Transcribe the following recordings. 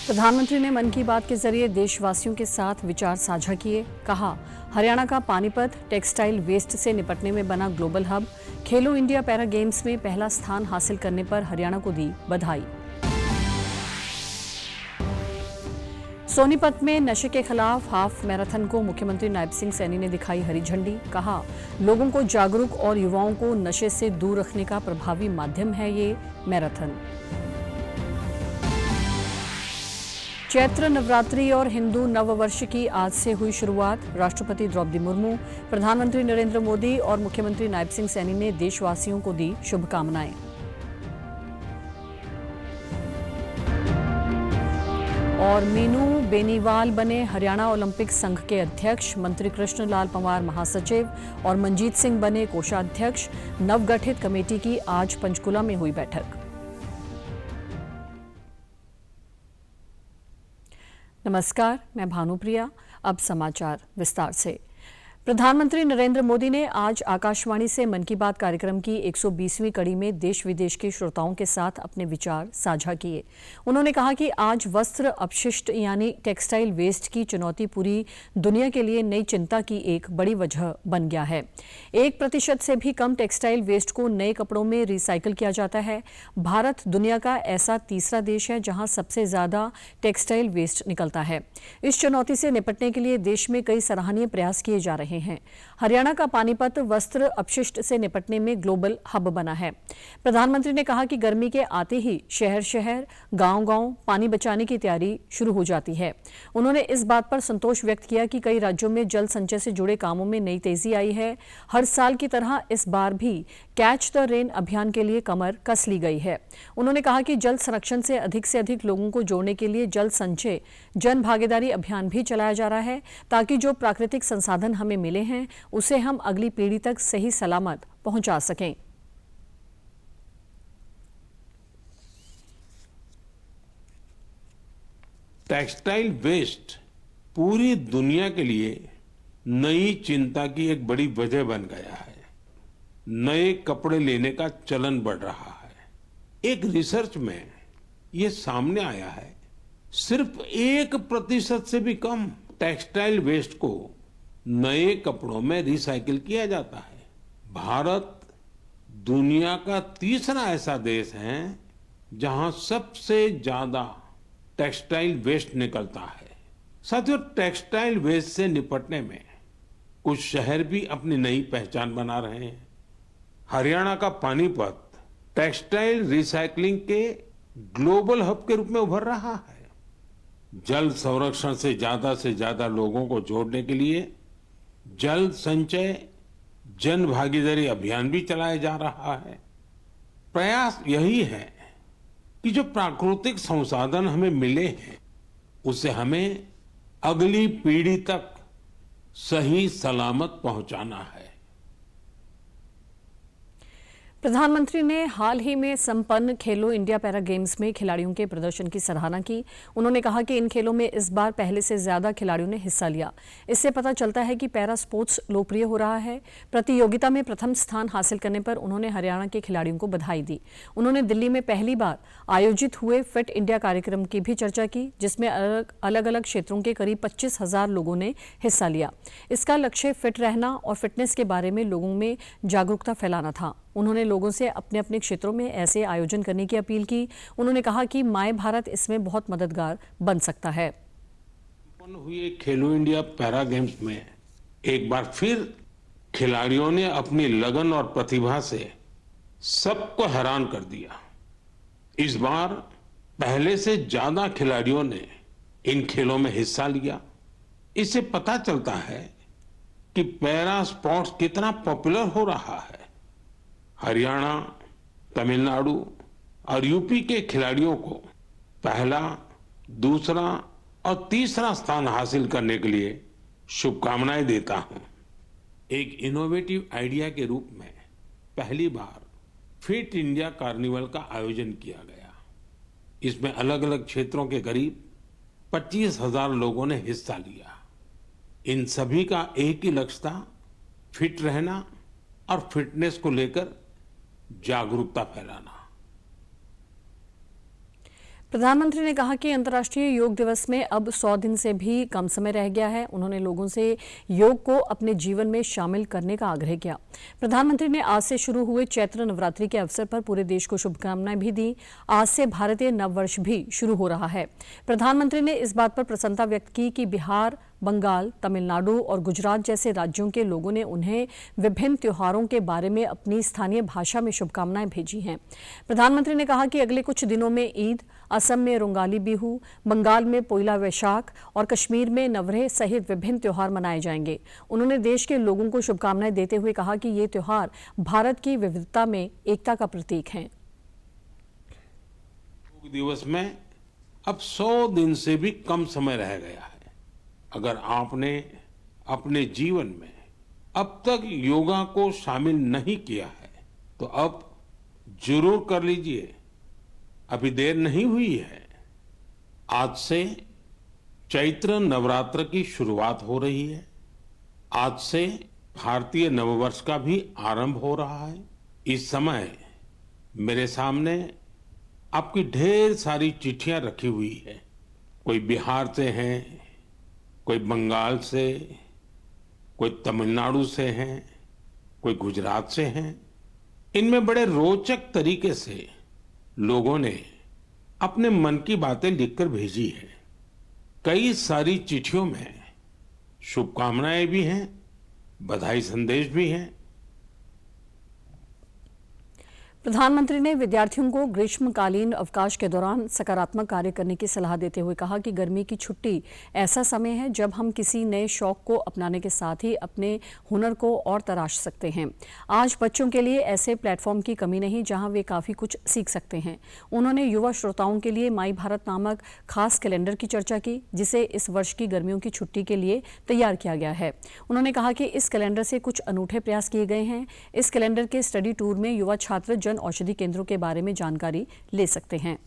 प्रधानमंत्री ने मन की बात के जरिए देशवासियों के साथ विचार साझा किए। कहा, हरियाणा का पानीपत टेक्सटाइल वेस्ट से निपटने में बना ग्लोबल हब। खेलो इंडिया पैरा गेम्स में पहला स्थान हासिल करने पर हरियाणा को दी बधाई। सोनीपत में नशे के खिलाफ हाफ मैराथन को मुख्यमंत्री नायब सिंह सैनी ने दिखाई हरी झंडी। कहा, लोगों को जागरूक और युवाओं को नशे से दूर रखने का प्रभावी माध्यम है ये मैराथन। चैत्र नवरात्रि और हिंदू नववर्ष की आज से हुई शुरुआत। राष्ट्रपति द्रौपदी मुर्मू, प्रधानमंत्री नरेंद्र मोदी और मुख्यमंत्री नायब सिंह सैनी ने देशवासियों को दी शुभकामनाएं। और मीनू बेनीवाल बने हरियाणा ओलंपिक संघ के अध्यक्ष। मंत्री कृष्ण लाल पंवार महासचिव और मनजीत सिंह बने कोषाध्यक्ष। नवगठित कमेटी की आज पंचकुला में हुई बैठक। नमस्कार, मैं भानुप्रिया। अब समाचार विस्तार से। प्रधानमंत्री नरेंद्र मोदी ने आज आकाशवाणी से मन की बात कार्यक्रम की 120वीं कड़ी में देश विदेश के श्रोताओं के साथ अपने विचार साझा किए। उन्होंने कहा कि आज वस्त्र अपशिष्ट यानी टेक्सटाइल वेस्ट की चुनौती पूरी दुनिया के लिए नई चिंता की एक बड़ी वजह बन गया है। 1% से भी कम टेक्सटाइल वेस्ट को नए कपड़ों में रिसाइकिल किया जाता है। भारत दुनिया का ऐसा तीसरा देश है जहां सबसे ज्यादा टेक्सटाइल वेस्ट निकलता है। इस चुनौती से निपटने के लिए देश में कई सराहनीय प्रयास किए जा रहे हैं। हरियाणा का पानीपत वस्त्र अपशिष्ट से निपटने में ग्लोबल हब बना है। प्रधानमंत्री ने कहा कि गर्मी के आते ही शहर शहर, गांव गांव पानी बचाने की तैयारी शुरू हो जाती है। उन्होंने इस बात पर संतोष व्यक्त किया कि कई राज्यों में जल संचय से जुड़े कामों में नई तेजी आई है। हर साल की तरह इस बार भी कैच द रेन अभियान के लिए कमर कस ली गई है। उन्होंने कहा कि जल संरक्षण से अधिक लोगों को जोड़ने के लिए जल संचय जन भागीदारी अभियान भी चलाया जा रहा है, ताकि जो प्राकृतिक संसाधन हमें मिले हैं उसे हम अगली पीढ़ी तक सही सलामत पहुंचा सकें। टेक्सटाइल वेस्ट पूरी दुनिया के लिए नई चिंता की एक बड़ी वजह बन गया है। नए कपड़े लेने का चलन बढ़ रहा है। एक रिसर्च में यह सामने आया है, सिर्फ 1% से भी कम टेक्सटाइल वेस्ट को नए कपड़ों में रिसाइकिल किया जाता है। भारत दुनिया का तीसरा ऐसा देश है जहां सबसे ज्यादा टेक्सटाइल वेस्ट निकलता है। साथियों, टेक्सटाइल वेस्ट से निपटने में कुछ शहर भी अपनी नई पहचान बना रहे हैं। हरियाणा का पानीपत टेक्सटाइल रिसाइकलिंग के ग्लोबल हब के रूप में उभर रहा है। जल संरक्षण से ज्यादा लोगों को जोड़ने के लिए जल संचय जन भागीदारी अभियान भी चलाया जा रहा है। प्रयास यही है कि जो प्राकृतिक संसाधन हमें मिले हैं उसे हमें अगली पीढ़ी तक सही सलामत पहुंचाना है। प्रधानमंत्री ने हाल ही में संपन्न खेलो इंडिया पैरा गेम्स में खिलाड़ियों के प्रदर्शन की सराहना की। उन्होंने कहा कि इन खेलों में इस बार पहले से ज्यादा खिलाड़ियों ने हिस्सा लिया। इससे पता चलता है कि पैरा स्पोर्ट्स लोकप्रिय हो रहा है। प्रतियोगिता में प्रथम स्थान हासिल करने पर उन्होंने हरियाणा के खिलाड़ियों को बधाई दी। उन्होंने दिल्ली में पहली बार आयोजित हुए फिट इंडिया कार्यक्रम की भी चर्चा की, जिसमें अलग अलग क्षेत्रों के करीब 25,000 लोगों ने हिस्सा लिया। इसका लक्ष्य फिट रहना और फिटनेस के बारे में लोगों में जागरूकता फैलाना था। उन्होंने लोगों से अपने अपने क्षेत्रों में ऐसे आयोजन करने की अपील की। उन्होंने कहा कि माय भारत इसमें बहुत मददगार बन सकता है। संपन्न हुए खेलो इंडिया पैरा गेम्स में एक बार फिर खिलाड़ियों ने अपनी लगन और प्रतिभा से सबको हैरान कर दिया। इस बार पहले से ज्यादा खिलाड़ियों ने इन खेलों में हिस्सा लिया। इससे पता चलता है कि पैरा स्पोर्ट्स कितना पॉपुलर हो रहा है। हरियाणा, तमिलनाडु और यूपी के खिलाड़ियों को पहला, दूसरा और तीसरा स्थान हासिल करने के लिए शुभकामनाएं देता हूं। एक इनोवेटिव आइडिया के रूप में पहली बार फिट इंडिया कार्निवल का आयोजन किया गया। इसमें अलग अलग क्षेत्रों के करीब 25,000 लोगों ने हिस्सा लिया। इन सभी का एक ही लक्ष्य था, फिट रहना और फिटनेस को लेकर जागरूकता फैलाना। प्रधानमंत्री ने कहा कि अंतर्राष्ट्रीय योग दिवस में अब 100 दिन से भी कम समय रह गया है। उन्होंने लोगों से योग को अपने जीवन में शामिल करने का आग्रह किया। प्रधानमंत्री ने आज से शुरू हुए चैत्र नवरात्रि के अवसर पर पूरे देश को शुभकामनाएं भी दी। आज से भारतीय नववर्ष भी शुरू हो रहा है। प्रधानमंत्री ने इस बात पर प्रसन्नता व्यक्त की कि बिहार, बंगाल, तमिलनाडु और गुजरात जैसे राज्यों के लोगों ने उन्हें विभिन्न त्योहारों के बारे में अपनी स्थानीय भाषा में शुभकामनाएं भेजी हैं। प्रधानमंत्री ने कहा कि अगले कुछ दिनों में ईद, असम में रोंगाली बिहू, बंगाल में पोइला वैशाख और कश्मीर में नवरेह सहित विभिन्न त्योहार मनाए जाएंगे। उन्होंने देश के लोगों को शुभकामनाएं देते हुए कहा कि ये त्योहार भारत की विविधता में एकता का प्रतीक हैं। योग दिवस में अब 100 दिन से भी कम समय रह गया है। अगर आपने अपने जीवन में अब तक योगा को शामिल नहीं किया है तो अब जरूर कर लीजिए, अभी देर नहीं हुई है। आज से चैत्र नवरात्र की शुरुआत हो रही है। आज से भारतीय नववर्ष का भी आरंभ हो रहा है। इस समय मेरे सामने आपकी ढेर सारी चिट्ठियां रखी हुई है। कोई बिहार से हैं, कोई बंगाल से, कोई तमिलनाडु से हैं, कोई गुजरात से हैं। इनमें बड़े रोचक तरीके से लोगों ने अपने मन की बातें लिखकर भेजी है। कई सारी चिट्ठियों में शुभकामनाएं भी हैं, बधाई संदेश भी हैं। प्रधानमंत्री ने विद्यार्थियों को ग्रीष्मकालीन अवकाश के दौरान सकारात्मक कार्य करने की सलाह देते हुए कहा कि गर्मी की छुट्टी ऐसा समय है जब हम किसी नए शौक को अपनाने के साथ ही अपने हुनर को और तराश सकते हैं। आज बच्चों के लिए ऐसे प्लेटफॉर्म की कमी नहीं जहां वे काफ़ी कुछ सीख सकते हैं। उन्होंने युवा श्रोताओं के लिए माई भारत नामक खास कैलेंडर की चर्चा की, जिसे इस वर्ष की गर्मियों की छुट्टी के लिए तैयार किया गया है। उन्होंने कहा कि इस कैलेंडर से कुछ अनूठे प्रयास किए गए हैं। इस कैलेंडर के स्टडी टूर में युवा छात्र जन औषधि केंद्रों के बारे में जानकारी ले सकते हैं।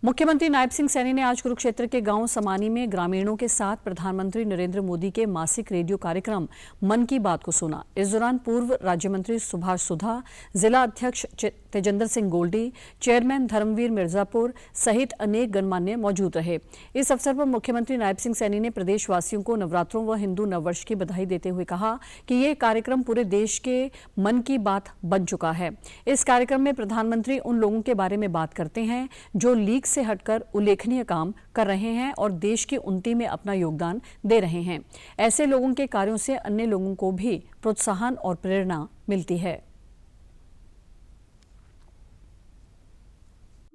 मुख्यमंत्री नायब सिंह सैनी ने आज कुरुक्षेत्र के गांव समानी में ग्रामीणों के साथ प्रधानमंत्री नरेंद्र मोदी के मासिक रेडियो कार्यक्रम मन की बात को सुना। इस दौरान पूर्व राज्य मंत्री सुभाष सुधा, जिला अध्यक्ष तेजेंद्र सिंह गोल्डी, चेयरमैन धर्मवीर मिर्जापुर सहित अनेक गणमान्य मौजूद रहे। इस अवसर पर मुख्यमंत्री नायब सिंह सैनी ने प्रदेशवासियों को नवरात्रों व हिंदू नववर्ष की बधाई देते हुए कहा कि ये कार्यक्रम पूरे देश के मन की बात बन चुका है। इस कार्यक्रम में प्रधानमंत्री उन लोगों के बारे में बात करते हैं जो लीग से हटकर उल्लेखनीय काम कर रहे हैं और देश की उन्नति में अपना योगदान दे रहे हैं। ऐसे लोगों के कार्यों से अन्य लोगों को भी प्रोत्साहन और प्रेरणा मिलती है।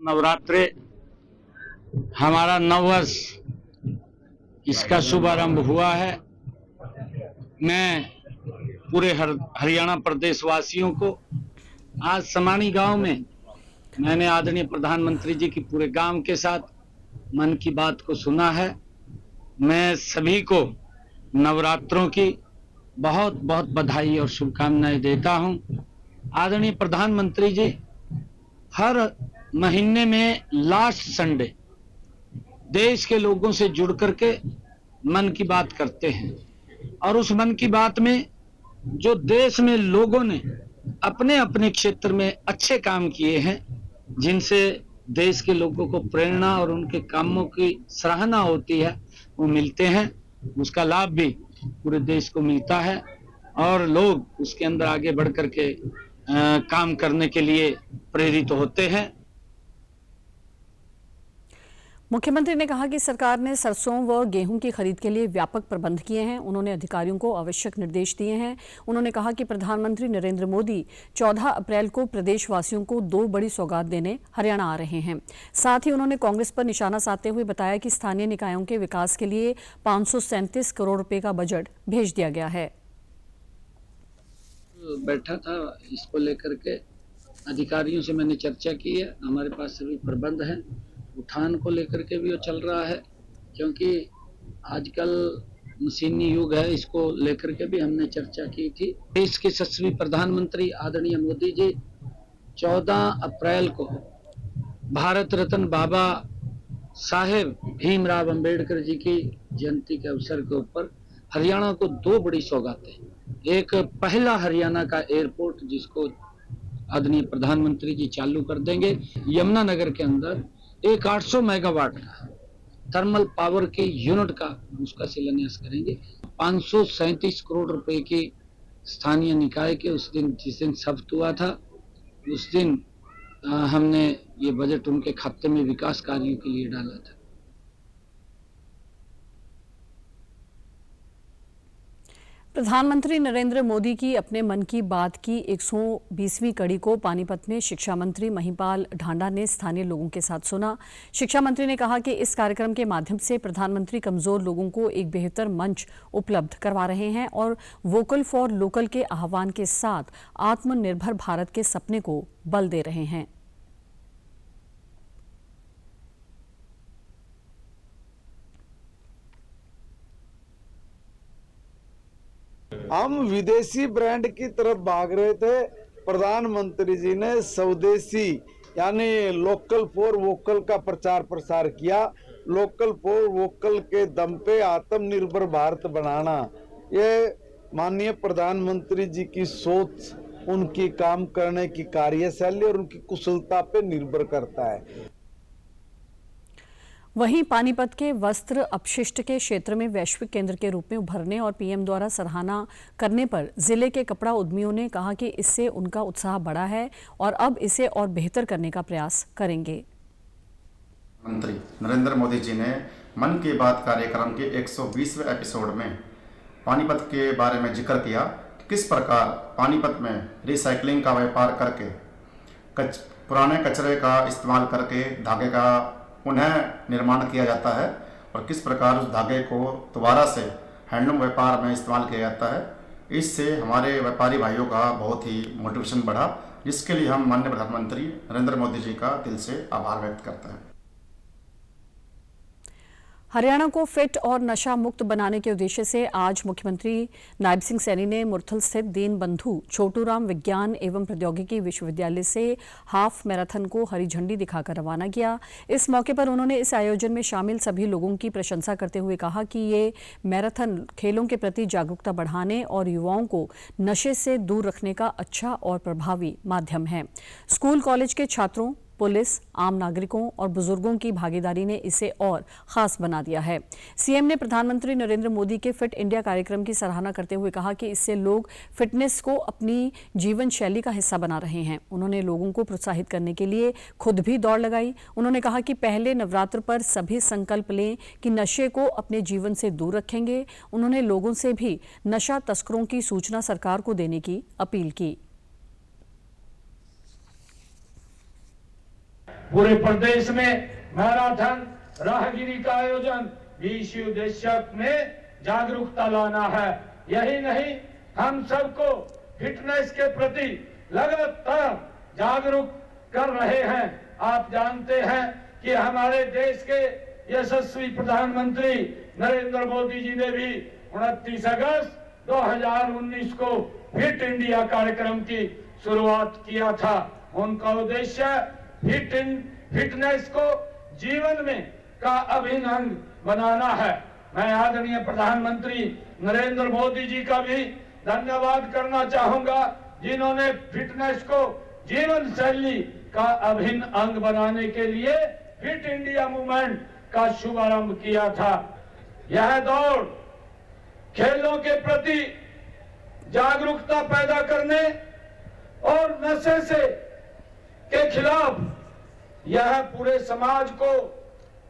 नवरात्रे हमारा नववर्ष, इसका शुभारंभ हुआ है। मैं पूरे हरियाणा प्रदेश वासियों को आज समानी गांव में मैंने आदरणीय प्रधानमंत्री जी की पूरे गांव के साथ मन की बात को सुना है। मैं सभी को नवरात्रों की बहुत बहुत बधाई और शुभकामनाएं देता हूं। आदरणीय प्रधानमंत्री जी हर महीने में लास्ट संडे देश के लोगों से जुड़ करके मन की बात करते हैं और उस मन की बात में जो देश में लोगों ने अपने अपने क्षेत्र में अच्छे काम किए हैं, जिनसे देश के लोगों को प्रेरणा और उनके कामों की सराहना होती है, वो मिलते हैं। उसका लाभ भी पूरे देश को मिलता है और लोग उसके अंदर आगे बढ़ करके काम करने के लिए प्रेरित होते हैं। मुख्यमंत्री ने कहा कि सरकार ने सरसों व गेहूं की खरीद के लिए व्यापक प्रबंध किए हैं। उन्होंने अधिकारियों को आवश्यक निर्देश दिए हैं। उन्होंने कहा कि प्रधानमंत्री नरेंद्र मोदी 14 अप्रैल को प्रदेशवासियों को 2 बड़ी सौगात देने हरियाणा आ रहे हैं। साथ ही उन्होंने कांग्रेस पर निशाना साधते हुए बताया कि स्थानीय निकायों के विकास के लिए 537 करोड़ रुपए का बजट भेज दिया गया है। बैठा था, इसको लेकर के अधिकारियों से मैंने चर्चा की है। हमारे पास सभी प्रबंध हैं। उठान को लेकर के भी वो चल रहा है, क्योंकि आजकल मशीनी युग है, इसको लेकर के भी हमने चर्चा की थी। देश के यशस्वी प्रधानमंत्री आदरणीय मोदी जी 14 अप्रैल को भारत रत्न बाबा साहेब भीमराव अंबेडकर जी की जयंती के अवसर के ऊपर हरियाणा को दो बड़ी सौगातें। एक पहला हरियाणा का एयरपोर्ट जिसको आदरणीय प्रधानमंत्री जी चालू कर देंगे। यमुनानगर के अंदर एक 800 मेगावाट का थर्मल पावर के यूनिट का उसका शिलान्यास करेंगे। 537 करोड़ रुपए की स्थानीय निकाय के उस दिन जिस दिन शपथ हुआ था उस दिन हमने ये बजट उनके खाते में विकास कार्यों के लिए डाला था। प्रधानमंत्री नरेंद्र मोदी की अपने मन की बात की 120वीं कड़ी को पानीपत में शिक्षा मंत्री महिपाल ढांडा ने स्थानीय लोगों के साथ सुना। शिक्षा मंत्री ने कहा कि इस कार्यक्रम के माध्यम से प्रधानमंत्री कमजोर लोगों को एक बेहतर मंच उपलब्ध करवा रहे हैं और वोकल फॉर लोकल के आह्वान के साथ आत्मनिर्भर भारत के सपने को बल दे रहे हैं। हम विदेशी ब्रांड की तरफ भाग रहे थे। प्रधानमंत्री जी ने स्वदेशी यानी लोकल फॉर वोकल का प्रचार प्रसार किया। लोकल फॉर वोकल के दम पे आत्मनिर्भर भारत बनाना, ये माननीय प्रधानमंत्री जी की सोच, उनकी काम करने की कार्यशैली और उनकी कुशलता पे निर्भर करता है। वहीं पानीपत के वस्त्र अपशिष्ट के क्षेत्र में वैश्विक केंद्र के रूप में उभरने और पीएम द्वारा सराहना करने पर जिले के कपड़ा उद्यमियों ने कहा कि इससे उनका उत्साह बढ़ा है और अब इसे और बेहतर करने का प्रयास करेंगे। मंत्री नरेंद्र मोदी जी ने मन की बात कार्यक्रम के 120वें एपिसोड में पानीपत के बारे में जिक्र किया कि किस प्रकार पानीपत में रिसाइकलिंग का व्यापार करके पुराने कचरे का इस्तेमाल करके धागे का पुनः निर्माण किया जाता है और किस प्रकार उस धागे को दोबारा से हैंडलूम व्यापार में इस्तेमाल किया जाता है। इससे हमारे व्यापारी भाइयों का बहुत ही मोटिवेशन बढ़ा, जिसके लिए हम माननीय प्रधानमंत्री नरेंद्र मोदी जी का दिल से आभार व्यक्त करते हैं। हरियाणा को फिट और नशा मुक्त बनाने के उद्देश्य से आज मुख्यमंत्री नायब सिंह सैनी ने मुरथल स्थित दीनबंधु छोटूराम विज्ञान एवं प्रौद्योगिकी विश्वविद्यालय से हाफ मैराथन को हरी झंडी दिखाकर रवाना किया। इस मौके पर उन्होंने इस आयोजन में शामिल सभी लोगों की प्रशंसा करते हुए कहा कि ये मैराथन खेलों के प्रति जागरूकता बढ़ाने और युवाओं को नशे से दूर रखने का अच्छा और प्रभावी माध्यम है। स्कूल कॉलेज के छात्रों, पुलिस, आम नागरिकों और बुजुर्गों की भागीदारी ने इसे और खास बना दिया है। सीएम ने प्रधानमंत्री नरेंद्र मोदी के फिट इंडिया कार्यक्रम की सराहना करते हुए कहा कि इससे लोग फिटनेस को अपनी जीवन शैली का हिस्सा बना रहे हैं। उन्होंने लोगों को प्रोत्साहित करने के लिए खुद भी दौड़ लगाई। उन्होंने कहा कि पहले नवरात्र पर सभी संकल्प लें कि नशे को अपने जीवन से दूर रखेंगे। उन्होंने लोगों से भी नशा तस्करों की सूचना सरकार को देने की अपील की। पूरे प्रदेश में मैराथन राहगिरी का आयोजन भी इसी उद्देश्य में जागरूकता लाना है। यही नहीं, हम सबको फिटनेस के प्रति लगातार जागरूक कर रहे हैं। आप जानते हैं कि हमारे देश के यशस्वी प्रधानमंत्री नरेंद्र मोदी जी ने भी 29 अगस्त 2019 को फिट इंडिया कार्यक्रम की शुरुआत किया था। उनका उद्देश्य फिटनेस को जीवन में का अभिन्न अंग बनाना है। मैं आदरणीय प्रधानमंत्री नरेंद्र मोदी जी का भी धन्यवाद करना चाहूंगा, जिन्होंने फिटनेस को जीवन शैली का अभिन्न अंग बनाने के लिए फिट इंडिया मूवमेंट का शुभारंभ किया था। यह दौड़ खेलों के प्रति जागरूकता पैदा करने और नशे से के खिलाफ यह पूरे समाज को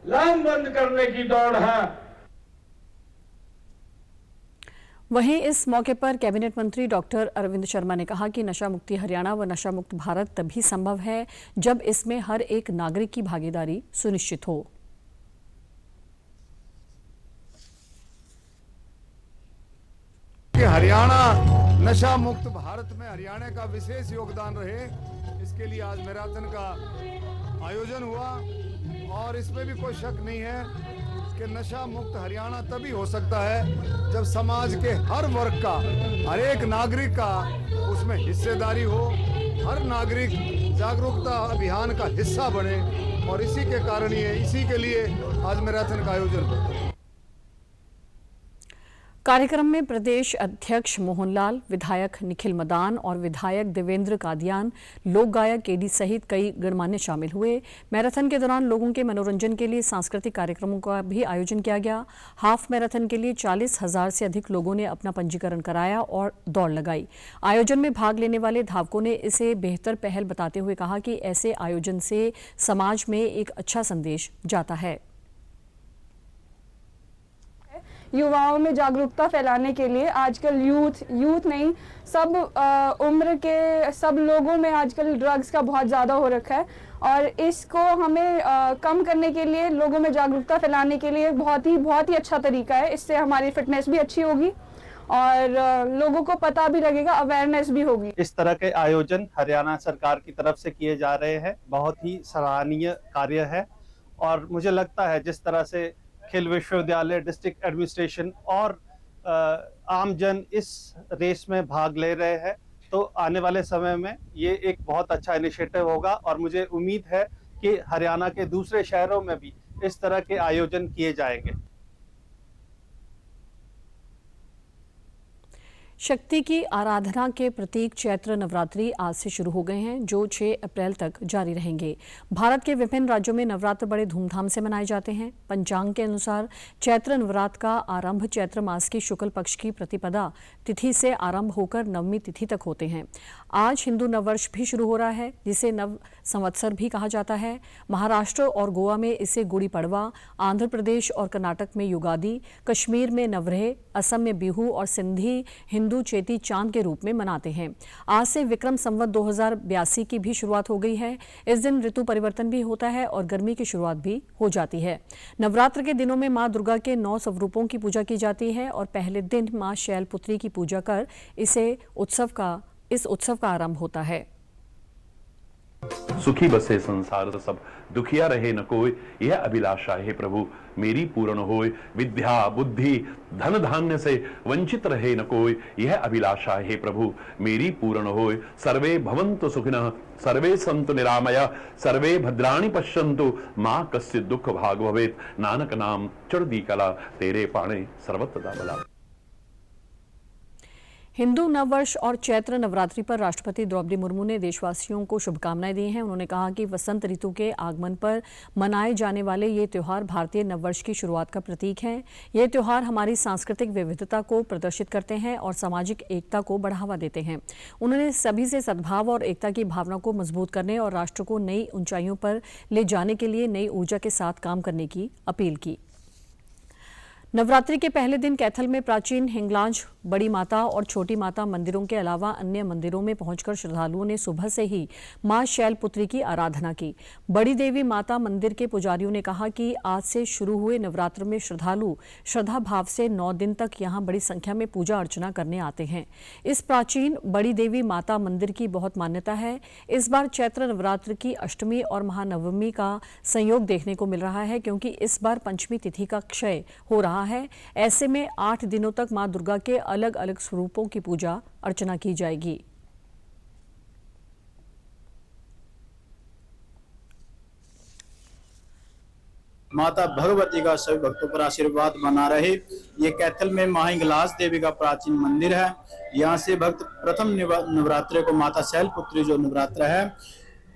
लामबंद करने की दौड़ है। वहीं इस मौके पर कैबिनेट मंत्री डॉक्टर अरविंद शर्मा ने कहा कि नशा मुक्ति हरियाणा व नशा मुक्त भारत तभी संभव है जब इसमें हर एक नागरिक की भागीदारी सुनिश्चित हो। कि हरियाणा नशा मुक्त भारत में हरियाणा का विशेष योगदान रहे, इसके लिए आज मैराथन का आयोजन हुआ और इसमें भी कोई शक नहीं है कि नशा मुक्त हरियाणा तभी हो सकता है जब समाज के हर वर्ग का, हर एक नागरिक का उसमें हिस्सेदारी हो। हर नागरिक जागरूकता अभियान का हिस्सा बने और इसी के कारण इसी के लिए आज मैराथन का आयोजन हुआ। कार्यक्रम में प्रदेश अध्यक्ष मोहनलाल, विधायक निखिल मदान और विधायक देवेंद्र कादियान, लोक गायक केडी सहित कई गणमान्य शामिल हुए। मैराथन के दौरान लोगों के मनोरंजन के लिए सांस्कृतिक कार्यक्रमों का भी आयोजन किया गया। हाफ मैराथन के लिए 40,000 से अधिक लोगों ने अपना पंजीकरण कराया और दौड़ लगाई। आयोजन में भाग लेने वाले धावकों ने इसे बेहतर पहल बताते हुए कहा कि ऐसे आयोजन से समाज में एक अच्छा संदेश जाता है। युवाओं में जागरूकता फैलाने के लिए आजकल यूथ नहीं, सब उम्र के सब लोगों में आजकल ड्रग्स का बहुत ज़्यादा हो रखा है और इसको हमें कम करने के लिए, लोगों में जागरूकता फैलाने के लिए बहुत ही अच्छा तरीका है। इससे हमारी फिटनेस भी अच्छी होगी और लोगों को पता भी लगेगा, अवेयरनेस भी होगी। इस तरह के आयोजन हरियाणा सरकार की तरफ से किए जा रहे हैं, बहुत ही सराहनीय कार्य है और मुझे लगता है जिस तरह से खेल विश्वविद्यालय, डिस्ट्रिक्ट एडमिनिस्ट्रेशन और आमजन इस रेस में भाग ले रहे हैं तो आने वाले समय में ये एक बहुत अच्छा इनिशिएटिव होगा और मुझे उम्मीद है कि हरियाणा के दूसरे शहरों में भी इस तरह के आयोजन किए जाएंगे। शक्ति की आराधना के प्रतीक चैत्र नवरात्रि आज से शुरू हो गए हैं, जो 6 अप्रैल तक जारी रहेंगे। भारत के विभिन्न राज्यों में नवरात्र बड़े धूमधाम से मनाए जाते हैं। पंचांग के अनुसार चैत्र नवरात्र का आरंभ चैत्र मास की शुक्ल पक्ष की प्रतिपदा तिथि से आरंभ होकर नवमी तिथि तक होते हैं। आज हिंदू नववर्ष भी शुरू हो रहा है, जिसे नव संवत्सर भी कहा जाता है। महाराष्ट्र और गोवा में इसे गुड़ी पड़वा, आंध्र प्रदेश और कर्नाटक में युगादि, कश्मीर में नवरेह, असम में बिहू और सिंधी हिंदू चेती चांद के रूप में मनाते हैं। आज से विक्रम संवत 2082 की भी शुरुआत हो गई है। इस दिन ऋतु परिवर्तन भी होता है और गर्मी की शुरुआत भी हो जाती है। नवरात्र के दिनों में मां दुर्गा के 9 स्वरूपों की पूजा की जाती है और पहले दिन मां शैलपुत्री की पूजा कर इस उत्सव का आरंभ होता है। सुखी बसे संसार सब, दुखिया रहे न कोई, यह अभिलाषा है प्रभु मेरी पूर्ण होय। विद्या बुद्धि धन धान्य से वंचित रहे न कोई, यह अभिलाषा है प्रभु मेरी पूर्ण होय। सर्वे भवन्तु सुखिनः, सर्वे सन्तु निरामया, सर्वे भद्राणि पश्यन्तु, मां कस्य दुख भाग भवेत्। नानक नाम चढ़दी कला, तेरे पाणे सर्वत्र बला। हिंदू नववर्ष और चैत्र नवरात्रि पर राष्ट्रपति द्रौपदी मुर्मू ने देशवासियों को शुभकामनाएं दी हैं। उन्होंने कहा कि वसंत ऋतु के आगमन पर मनाए जाने वाले ये त्यौहार भारतीय नववर्ष की शुरुआत का प्रतीक है। ये त्यौहार हमारी सांस्कृतिक विविधता को प्रदर्शित करते हैं और सामाजिक एकता को बढ़ावा देते हैं। उन्होंने सभी से सद्भाव और एकता की भावना को मजबूत करने और राष्ट्र को नई ऊंचाइयों पर ले जाने के लिए नई ऊर्जा के साथ काम करने की अपील की। नवरात्रि के पहले दिन कैथल में प्राचीन हिंगलाज, बड़ी माता और छोटी माता मंदिरों के अलावा अन्य मंदिरों में पहुंचकर श्रद्धालुओं ने सुबह से ही मां शैलपुत्री की आराधना की। बड़ी देवी माता मंदिर के पुजारियों ने कहा कि आज से शुरू हुए नवरात्र में श्रद्धालु श्रद्धा भाव से 9 दिन तक यहां बड़ी संख्या में पूजा अर्चना करने आते हैं। इस प्राचीन बड़ी देवी माता मंदिर की बहुत मान्यता है। इस बार चैत्र नवरात्र की अष्टमी और महानवमी का संयोग देखने को मिल रहा है, क्योंकि इस बार पंचमी तिथि का क्षय हो रहा है। ऐसे में 8 दिनों तक मां दुर्गा के अलग अलग स्वरूपों की पूजा अर्चना की जाएगी। माता भगवती का सभी भक्तों पर आशीर्वाद बना रहे। ये कैथल में मां हिंगलाज देवी का प्राचीन मंदिर है। यहाँ से भक्त प्रथम नवरात्रि को माता शैलपुत्री जो नवरात्र है,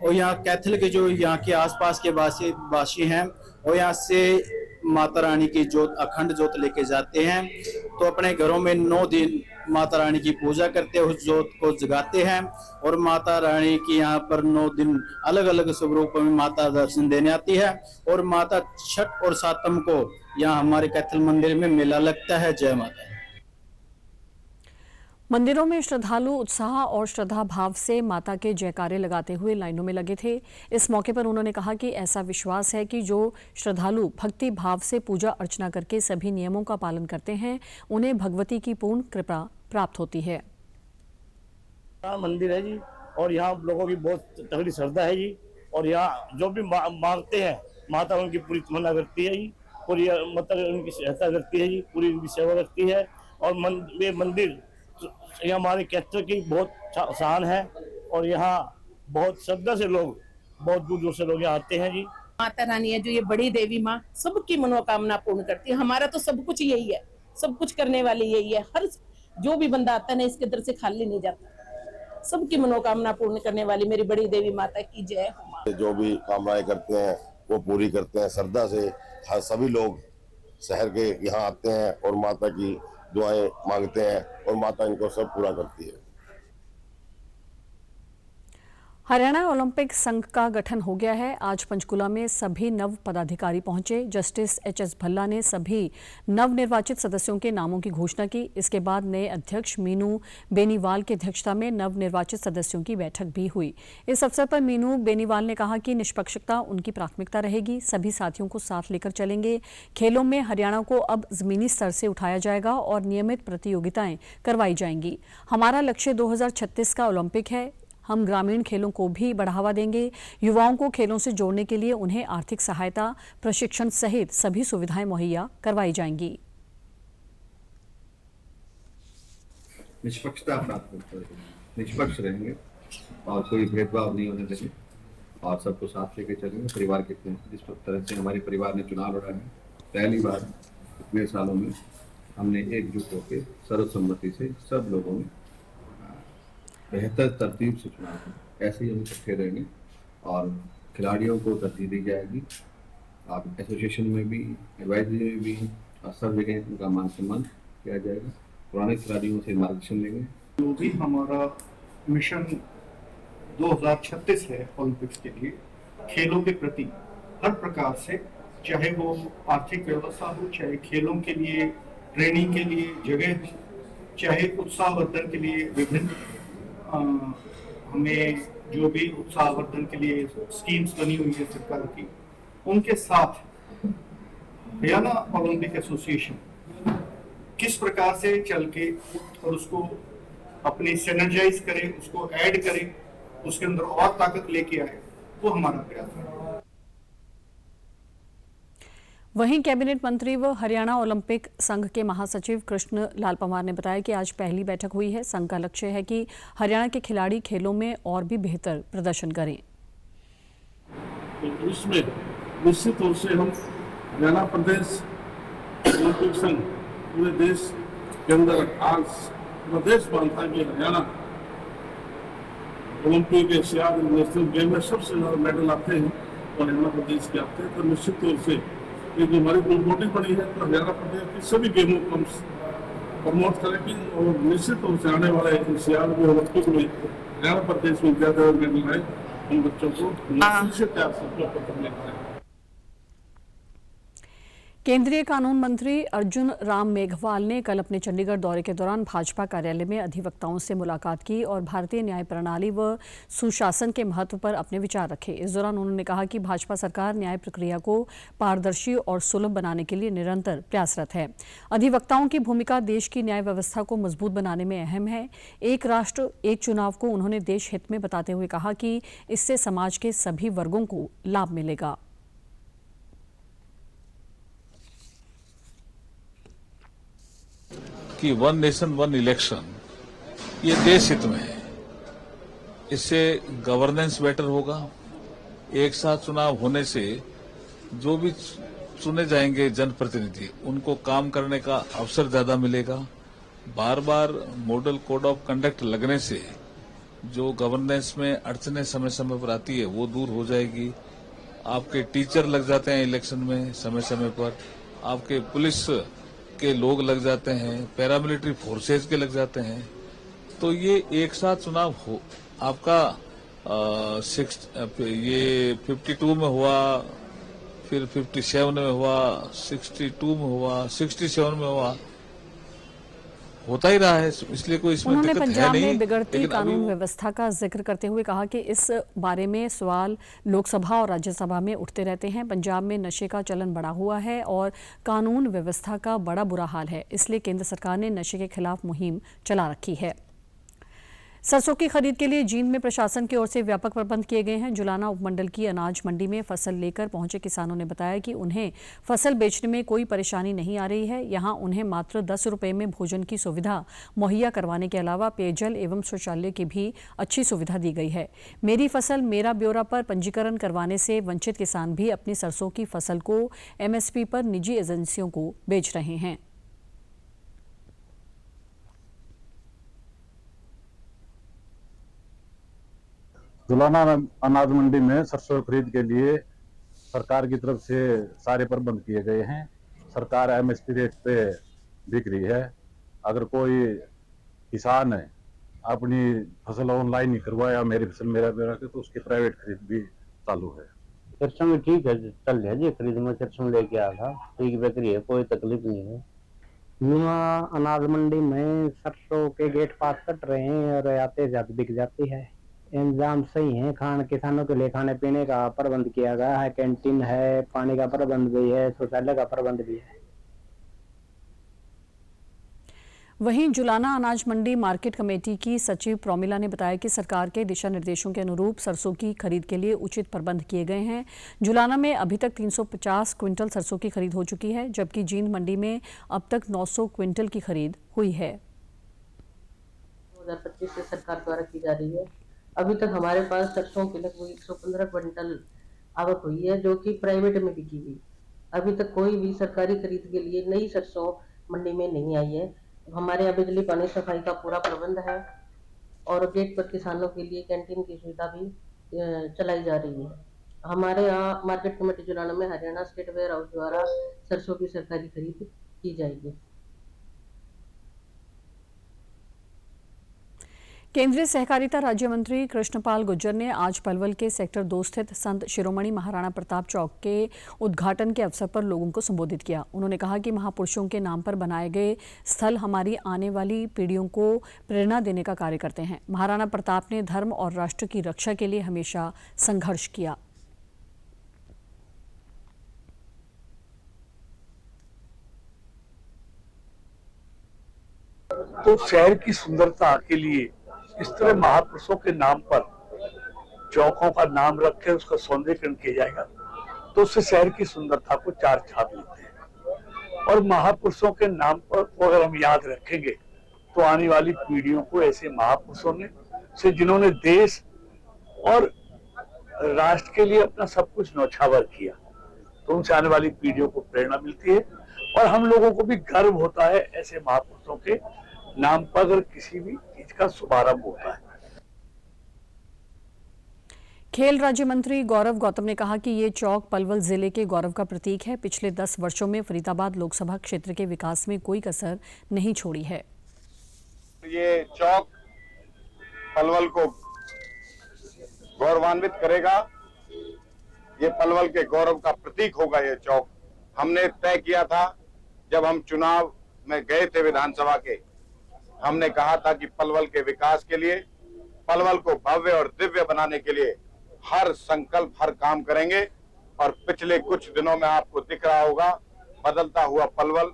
और यहाँ कैथल के जो यहाँ के आसपास के वासी हैं और यहाँ से माता रानी की जोत, अखंड जोत लेके जाते हैं। तो अपने घरों में 9 दिन माता रानी की पूजा करते हैं, उस जोत को जगाते हैं और माता रानी की यहाँ पर 9 दिन अलग अलग स्वरूपों में माता दर्शन देने आती है। और माता छठ और सातम को यहाँ हमारे कैथल मंदिर में मेला लगता है। जय माता। मंदिरों में श्रद्धालु उत्साह और श्रद्धा भाव से माता के जयकारे लगाते हुए लाइनों में लगे थे। इस मौके पर उन्होंने कहा कि ऐसा विश्वास है कि जो श्रद्धालु भक्ति भाव से पूजा अर्चना करके सभी नियमों का पालन करते हैं, उन्हें भगवती की पूर्ण कृपा प्राप्त होती है। मंदिर है जी, और यहाँ लोगों की बहुत तगड़ी श्रद्धा है जी, और यहाँ जो भी मांगते हैं माता उनकी पूरी तमन्ना करती है जी, पूरी मतलब उनकी सहायता करती है जी, पूरी उनकी सेवा करती है। और ये मंदिर यहाँ हमारे कैथल की बहुत शान है, और यहाँ बहुत श्रद्धा से लोग, बहुत दूर दूर से लोग यहाँ आते हैं जी। माता रानी है जो ये बड़ी देवी माँ सबकी मनोकामना पूर्ण करती है। हमारा तो सब कुछ यही है, सब कुछ करने वाली यही है। हर जो भी बंदा आता है ना इसके दर से खाली नहीं जाता। सबकी मनोकामना पूर्ण करने वाली मेरी बड़ी देवी माता की जय हो। जो भी कामनाएं करते हैं वो पूरी करते हैं श्रद्धा से। हर सभी लोग शहर के यहाँ आते हैं और माता की दुआएं मांगते हैं और माता इनको सब पूरा करती है। हरियाणा ओलंपिक संघ का गठन हो गया है। आज पंचकुला में सभी नव पदाधिकारी पहुंचे। Justice HS. भल्ला ने सभी नवनिर्वाचित सदस्यों के नामों की घोषणा की। इसके बाद नए अध्यक्ष मीनू बेनीवाल की अध्यक्षता में नवनिर्वाचित सदस्यों की बैठक भी हुई। इस अवसर पर मीनू बेनीवाल ने कहा कि निष्पक्षता उनकी प्राथमिकता रहेगी, सभी साथियों को साथ लेकर चलेंगे। खेलों में हरियाणा को अब जमीनी स्तर से उठाया जाएगा और नियमित प्रतियोगिताएं करवाई जाएंगी। हमारा लक्ष्य 2036 का ओलंपिक है। हम ग्रामीण खेलों को भी बढ़ावा देंगे। युवाओं को खेलों से जोड़ने के लिए उन्हें आर्थिक सहायता, प्रशिक्षण सहित सभी सुविधाएं मुहैया करवाई जाएंगी। निष्पक्षता निष्पक्ष रहेंगे और कोई भेदभाव नहीं होने देंगे और सबको साथ लेके चलेंगे। परिवार के जिस तरह से हमारे परिवार ने चुनाव लड़ा है, पहली बार इतने सालों में हमने एकजुट होकर सर्वसम्मति से सब लोगों ने बेहतर तरतीब से चुनाव किया। ऐसे ही हम इकट्ठे रहेंगे और खिलाड़ियों को तरजीह दी जाएगी। आप एसोसिएशन में भी, एडवाइजरी में भी और सब जगह उनका मान सम्मान किया जाएगा। पुराने खिलाड़ियों से मार्गदर्शन लेंगे। जो भी हमारा मिशन 2036 है ओलंपिक्स के लिए, खेलों के प्रति हर प्रकार से, चाहे वो आर्थिक व्यवस्था हो, चाहे खेलों के लिए ट्रेनिंग के लिए जगह, चाहे उत्साहवर्धन के लिए विभिन्न हमें जो भी उत्साहवर्धन के लिए स्कीम्स बनी हुई है सरकार की, उनके साथ हरियाणा ओलंपिक एसोसिएशन किस प्रकार से चल के और उसको अपनी सिनर्जाइज करे, उसको ऐड करे, उसके अंदर और ताकत लेके आए, वो हमारा प्रयास है। वहीं कैबिनेट मंत्री व हरियाणा ओलंपिक संघ के महासचिव कृष्ण लाल पंवार ने बताया कि आज पहली बैठक हुई है। संघ का लक्ष्य है कि हरियाणा के खिलाड़ी खेलों में और भी बेहतर प्रदर्शन करें। तो इसमें निश्चित रूप से हम हरियाणा प्रदेश ओलंपिक संघ पूरे देश के अंदर आज प्रदेश मानता है कि Haryana Olympic, Asiad, national game में सबसे ज्यादा मेडल आते हैं और हरियाणा प्रदेश के आते हैं। तो निश्चित रूप से ये जो हमारी रिपोर्टिंग बनी है तो हरियाणा प्रदेश की सभी गेमों को हम प्रमोट करेंगे और निश्चित रूप से आने वाले एशियाड में, ओलंपिक में हरियाणा प्रदेश में ज्यादा मेडल आए, उन बच्चों को निश्चित तौर से करने का। केंद्रीय कानून मंत्री अर्जुन राम मेघवाल ने कल अपने चंडीगढ़ दौरे के दौरान भाजपा कार्यालय में अधिवक्ताओं से मुलाकात की और भारतीय न्याय प्रणाली व सुशासन के महत्व पर अपने विचार रखे। इस दौरान उन्होंने कहा कि भाजपा सरकार न्याय प्रक्रिया को पारदर्शी और सुलभ बनाने के लिए निरंतर प्रयासरत है। अधिवक्ताओं की भूमिका देश की न्याय व्यवस्था को मजबूत बनाने में अहम है। एक राष्ट्र एक चुनाव को उन्होंने देश हित में बताते हुए कहा कि इससे समाज के सभी वर्गों को लाभ मिलेगा। कि वन नेशन वन इलेक्शन ये देश हित में है। इससे गवर्नेंस बेटर होगा। एक साथ चुनाव होने से जो भी चुने जाएंगे जनप्रतिनिधि, उनको काम करने का अवसर ज्यादा मिलेगा। बार बार मॉडल कोड ऑफ कंडक्ट लगने से जो गवर्नेंस में अड़चने समय समय पर आती है वो दूर हो जाएगी। आपके टीचर लग जाते हैं इलेक्शन में समय समय पर, आपके पुलिस के लोग लग जाते हैं, पैरामिलिट्री फोर्सेज के लग जाते हैं। तो ये एक साथ चुनाव हो आपका ये 52 में हुआ, फिर 57 में हुआ, 62 में हुआ, 67 में हुआ, होता ही रहा है। इसलिए कोई इसमें उन्होंने दिक्कत है पंजाब नहीं। में बिगड़ती कानून व्यवस्था का जिक्र करते हुए कहा कि इस बारे में सवाल लोकसभा और राज्यसभा में उठते रहते हैं। पंजाब में नशे का चलन बढ़ा हुआ है और कानून व्यवस्था का बड़ा बुरा हाल है। इसलिए केंद्र सरकार ने नशे के खिलाफ मुहिम चला रखी है। सरसों की खरीद के लिए जींद में प्रशासन की ओर से व्यापक प्रबंध किए गए हैं। जुलाना उपमंडल की अनाज मंडी में फसल लेकर पहुंचे किसानों ने बताया कि उन्हें फसल बेचने में कोई परेशानी नहीं आ रही है। यहां उन्हें मात्र 10 रुपए में भोजन की सुविधा मुहैया करवाने के अलावा पेयजल एवं शौचालय की भी अच्छी सुविधा दी गई है। मेरी फसल मेरा ब्यौरा पर पंजीकरण करवाने से वंचित किसान भी अपनी सरसों की फसल को MSP पर निजी एजेंसियों को बेच रहे हैं। जुलाना अनाज मंडी में सरसों खरीद के लिए सरकार की तरफ से सारे प्रबंध किए गए हैं। सरकार MSP रेट पे बिक रही है। अगर कोई किसान है अपनी फसल ऑनलाइन नहीं करवाया मेरी फसल मेरा ब्यौरा के, तो उसकी प्राइवेट खरीद भी चालू है। सरसों में ठीक है, चल रहा है जी खरीद में। सरसों लेके आया था, ठीक बिक रही है, कोई तकलीफ नहीं है। युवा अनाज मंडी में सरसों के गेट पास कट रहे हैं और आते जाते बिक जाती है। इंतजाम सही है, किसानों के लिए खाने पीने का प्रबंध किया गया है। कैंटीन है, पानी का प्रबंध भी है, शौचालय का प्रबंध भी है। वहीं जुलाना अनाज मंडी मार्केट कमेटी की सचिव प्रोमिला ने बताया कि सरकार के दिशा निर्देशों के अनुरूप सरसों की खरीद के लिए उचित प्रबंध किए गए हैं। जुलाना में अभी तक 350 क्विंटल सरसों की खरीद हो चुकी है, जबकि जींद मंडी में अब तक 900 क्विंटल की खरीद हुई है। 2025 से सरकार द्वारा की जा रही है। अभी तक हमारे पास सरसों की लगभग 115 क्विंटल आवक हुई है, जो कि प्राइवेट में बिकी हुई। अभी तक कोई भी सरकारी खरीद के लिए नई सरसों मंडी में नहीं आई है। हमारे यहाँ बिजली पानी सफाई का पूरा प्रबंध है और गेट पर किसानों के लिए कैंटीन की सुविधा भी चलाई जा रही है। हमारे यहाँ मार्केट कमेटी जुलाना में हरियाणा स्टेट वेयर हाउस द्वारा सरसों की सरकारी खरीद की जाएगी। केंद्रीय सहकारिता राज्य मंत्री कृष्णपाल गुर्जर ने आज पलवल के सेक्टर 2 स्थित संत शिरोमणि महाराणा प्रताप चौक के उद्घाटन के अवसर पर लोगों को संबोधित किया। उन्होंने कहा कि महापुरुषों के नाम पर बनाए गए स्थल हमारी आने वाली पीढ़ियों को प्रेरणा देने का कार्य करते हैं। महाराणा प्रताप ने धर्म और राष्ट्र की रक्षा के लिए हमेशा संघर्ष किया। तो शहर की सुंदरता के लिए इस तरह महापुरुषों के नाम पर चौकों का नाम रख के उसका सौंदर्यीकरण किया जाएगा, तो उससे शहर की सुंदरता को चार छाप लेते हैं। और महापुरुषों के नाम पर अगर हम याद रखेंगे तो आने वाली पीढ़ियों को ऐसे महापुरुषों ने से जिन्होंने देश और राष्ट्र के लिए अपना सब कुछ न्यौछावर किया, तो उनसे आने वाली पीढ़ियों को प्रेरणा मिलती है और हम लोगों को भी गर्व होता है ऐसे महापुरुषों के नाम पर अगर किसी भी चीज का शुभारंभ होता है। खेल राज्य मंत्री गौरव गौतम ने कहा कि ये चौक पलवल जिले के गौरव का प्रतीक है। पिछले 10 वर्षों में फरीदाबाद लोकसभा क्षेत्र के विकास में कोई कसर नहीं छोड़ी है। ये चौक पलवल को गौरवान्वित करेगा, ये पलवल के गौरव का प्रतीक होगा। ये चौक हमने तय किया था जब हम चुनाव में गए थे विधानसभा के, हमने कहा था कि पलवल के विकास के लिए, पलवल को भव्य और दिव्य बनाने के लिए हर संकल्प हर काम करेंगे। और पिछले कुछ दिनों में आपको दिख रहा होगा बदलता हुआ पलवल।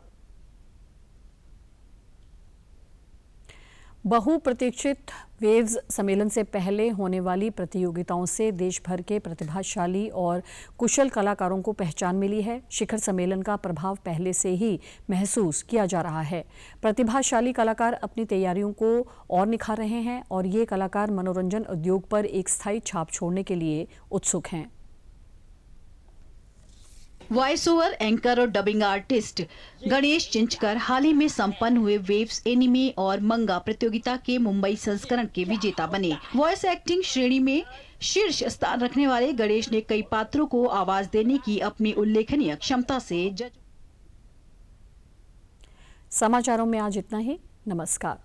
बहुप्रतीक्षित वेव्स सम्मेलन से पहले होने वाली प्रतियोगिताओं से देश भर के प्रतिभाशाली और कुशल कलाकारों को पहचान मिली है। शिखर सम्मेलन का प्रभाव पहले से ही महसूस किया जा रहा है। प्रतिभाशाली कलाकार अपनी तैयारियों को और निखार रहे हैं और ये कलाकार मनोरंजन उद्योग पर एक स्थायी छाप छोड़ने के लिए उत्सुक हैं। वॉइस ओवर एंकर और डबिंग आर्टिस्ट गणेश चिंचकर हाल ही में संपन्न हुए वेव्स एनिमे और मंगा प्रतियोगिता के मुंबई संस्करण के विजेता बने। वॉइस एक्टिंग श्रेणी में शीर्ष स्थान रखने वाले गणेश ने कई पात्रों को आवाज देने की अपनी उल्लेखनीय क्षमता से समाचारों में आज इतना ही। नमस्कार।